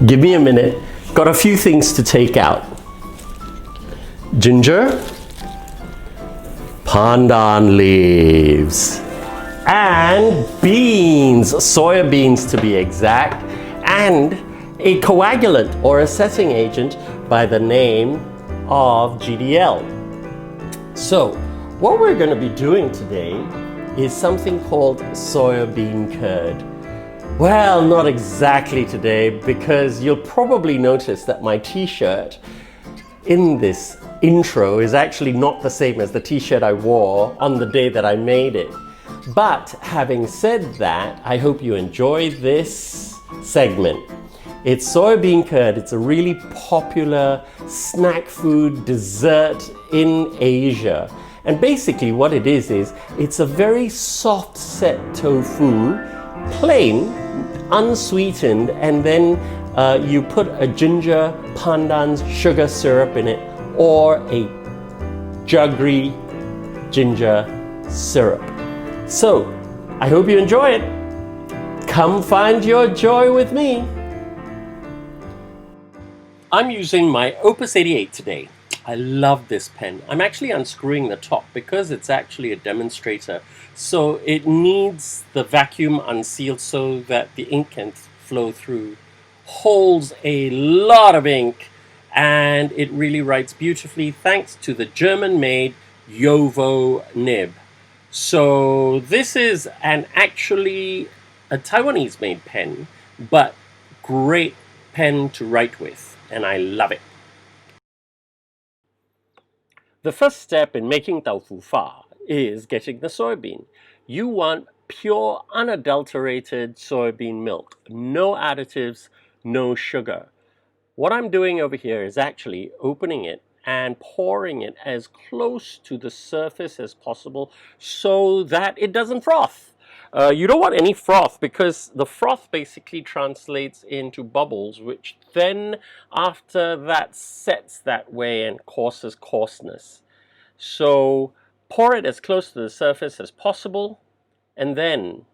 Give me a minute. Got a few things to take out. Ginger, pandan leaves, and beans, soya beans to be exact, and a coagulant or a setting agent by the name of GDL. So, what we're going to be doing today is something called soybean curd. Well, not exactly today, because you'll probably notice that my t-shirt in this intro is actually not the same as the t-shirt I wore on the day that I made it. But having said that, I hope you enjoy this segment. It's soybean curd. It's a really popular snack food dessert in Asia. And basically what it is it's a very soft set tofu, plain, unsweetened, and then you put a ginger pandan sugar syrup in it, or a jaggery ginger syrup. So, I hope you enjoy it. Come find your joy with me. I'm using my Opus 88 today. I love this pen. I'm actually unscrewing the top because it's actually a demonstrator. So it needs the vacuum unsealed so that the ink can flow through. Holds a lot of ink, and it really writes beautifully thanks to the German-made Yovo nib. So this is actually a Taiwanese-made pen, but great pen to write with, and I love it. The first step in making tofu fa is getting the soybean. You want pure, unadulterated soybean milk. No additives, no sugar. What I'm doing over here is actually opening it and pouring it as close to the surface as possible so that it doesn't froth. You don't want any froth, because the froth basically translates into bubbles, which then after that sets that way and causes coarseness. So pour it as close to the surface as possible, and then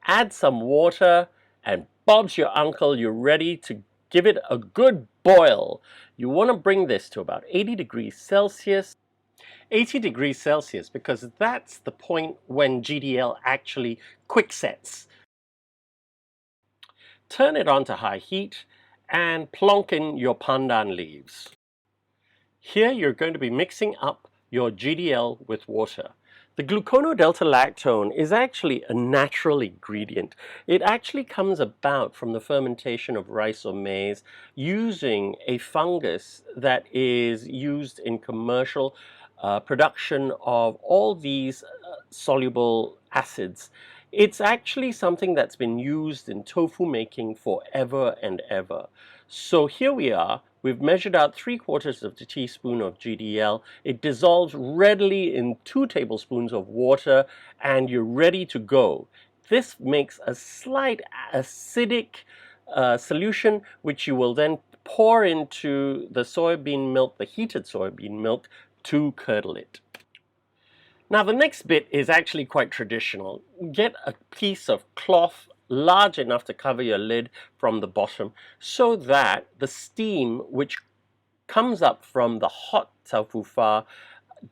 add some water, and Bob's your uncle, you're ready to give it a good boil. You want to bring this to about 80 degrees Celsius. 80 degrees Celsius, because that's the point when GDL actually quicksets. Turn it on to high heat and plonk in your pandan leaves. Here you're going to be mixing up your GDL with water. The Glucono Delta Lactone is actually a natural ingredient. It actually comes about from the fermentation of rice or maize using a fungus that is used in commercial production of all these soluble acids. It's actually something that's been used in tofu making forever and ever. So here we are. We've measured out 3/4 of a teaspoon of GDL. It dissolves readily in 2 tablespoons of water, and you're ready to go. This makes a slight acidic solution, which you will then pour into the soybean milk, the heated soybean milk, to curdle it. Now the next bit is actually quite traditional. Get a piece of cloth large enough to cover your lid from the bottom so that the steam which comes up from the hot tofu fa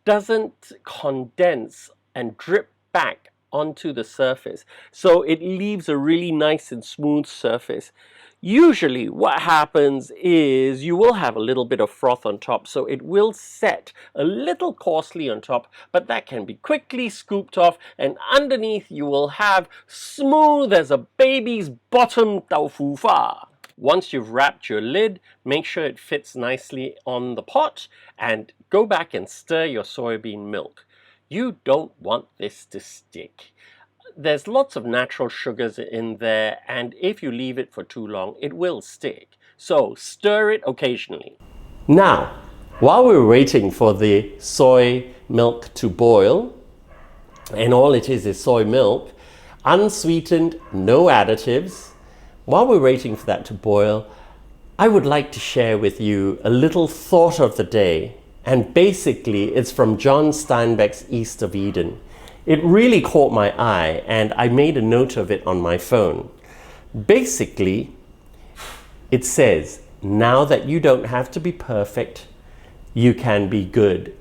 doesn't condense and drip back onto the surface. So it leaves a really nice and smooth surface. Usually what happens is you will have a little bit of froth on top, so it will set a little coarsely on top, but that can be quickly scooped off, and underneath you will have smooth as a baby's bottom tofu fa. Once you've wrapped your lid, make sure it fits nicely on the pot, and go back and stir your soybean milk. You don't want this to stick. There's lots of natural sugars in there, and if you leave it for too long, it will stick. So stir it occasionally. Now, while we're waiting for the soy milk to boil, and all it is soy milk, unsweetened, no additives, while we're waiting for that to boil, I would like to share with you a little thought of the day, and basically it's from John Steinbeck's East of Eden. It really caught my eye, and I made a note of it on my phone. Basically, It says, now that you don't have to be perfect, you can be good.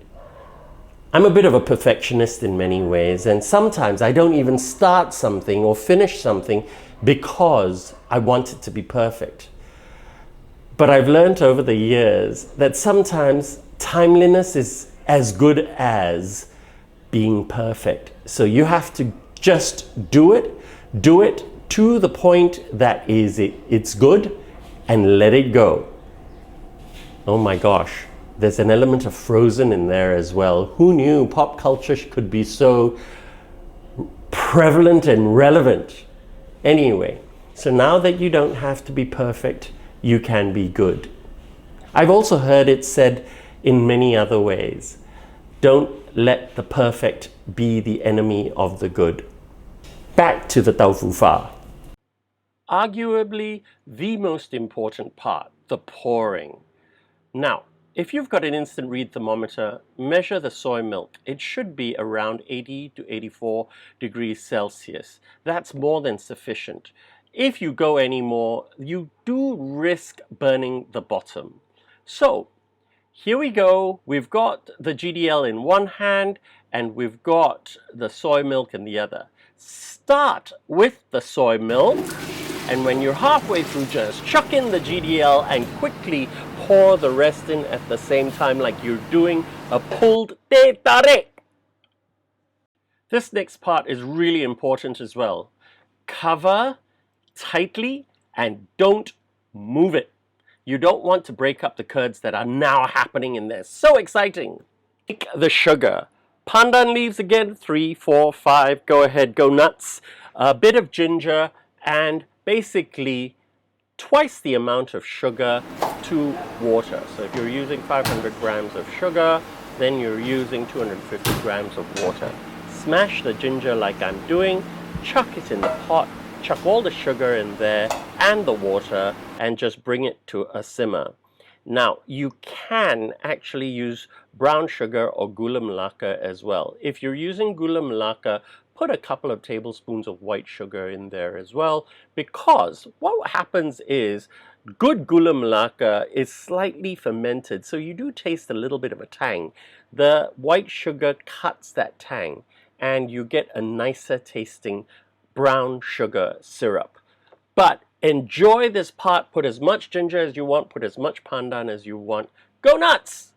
I'm a bit of a perfectionist in many ways, and sometimes I don't even start something or finish something because I want it to be perfect. But I've learned over the years that sometimes timeliness is as good as being perfect. So you have to just do it to the point that it's good, and let it go. Oh my gosh, there's an element of Frozen in there as well. Who knew pop culture could be so prevalent and relevant? Anyway, so now that you don't have to be perfect, you can be good. I've also heard it said in many other ways. Don't let the perfect be the enemy of the good. Back to the tofu fa. Arguably the most important part, the pouring. Now, if you've got an instant read thermometer, measure the soy milk. It should be around 80 to 84 degrees Celsius. That's more than sufficient. If you go any more, you do risk burning the bottom. So, here we go. We've got the GDL in one hand and we've got the soy milk in the other. Start with the soy milk, and when you're halfway through, just chuck in the GDL and quickly pour the rest in at the same time like you're doing a pulled teh tarik. This next part is really important as well. Cover tightly and don't move it. You don't want to break up the curds that are now happening in there. So exciting! Take the sugar. Pandan leaves again, 3, 4, 5, go ahead, go nuts. A bit of ginger and basically twice the amount of sugar to water. So if you're using 500 grams of sugar, then you're using 250 grams of water. Smash the ginger like I'm doing, chuck it in the pot, chuck all the sugar in there and the water and just bring it to a simmer. Now, you can actually use brown sugar or gula melaka as well. If you're using gula melaka, put a couple of tablespoons of white sugar in there as well, because what happens is good gula melaka is slightly fermented, so you do taste a little bit of a tang. The white sugar cuts that tang, and you get a nicer tasting brown sugar syrup. But enjoy this part. Put as much ginger as you want, put as much pandan as you want. Go nuts!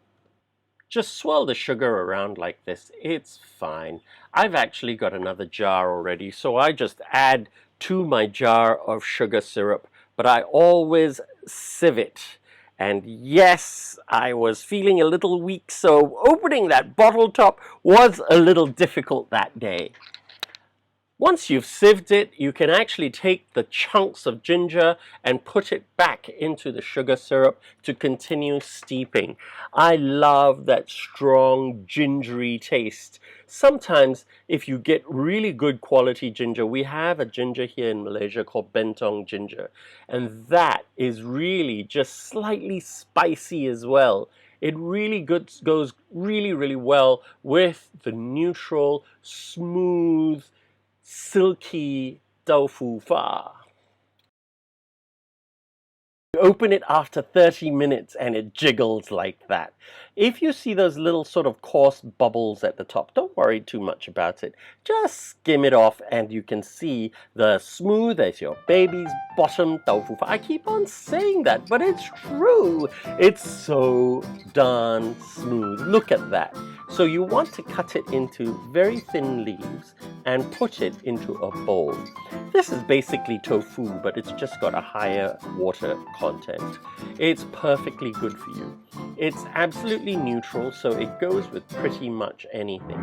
Just swirl the sugar around like this. It's fine. I've actually got another jar already, so I just add to my jar of sugar syrup, but I always sieve it. And yes, I was feeling a little weak, so opening that bottle top was a little difficult that day. Once you've sieved it, you can actually take the chunks of ginger and put it back into the sugar syrup to continue steeping. I love that strong gingery taste. Sometimes if you get really good quality ginger, we have a ginger here in Malaysia called bentong ginger, and that is really just slightly spicy as well. It really goes really well with the neutral, smooth, silky tofu fa. You open it after 30 minutes and it jiggles like that. If you see those little sort of coarse bubbles at the top, don't worry too much about it. Just skim it off and you can see the smooth as your baby's bottom tofu fa. I keep on saying that, but it's true. It's so darn smooth. Look at that. So you want to cut it into very thin leaves and put it into a bowl. This is basically tofu, but it's just got a higher water content. It's perfectly good for you. It's absolutely neutral, so it goes with pretty much anything.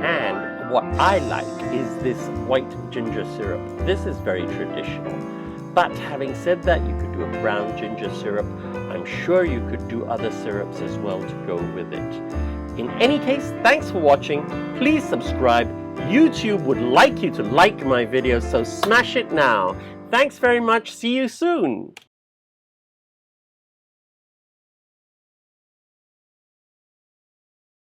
And what I like is this white ginger syrup. This is very traditional. But having said that, you could do a brown ginger syrup. I'm sure you could do other syrups as well to go with it. In any case, thanks for watching. Please subscribe. YouTube would like you to like my videos, so smash it now. Thanks very much. See you soon.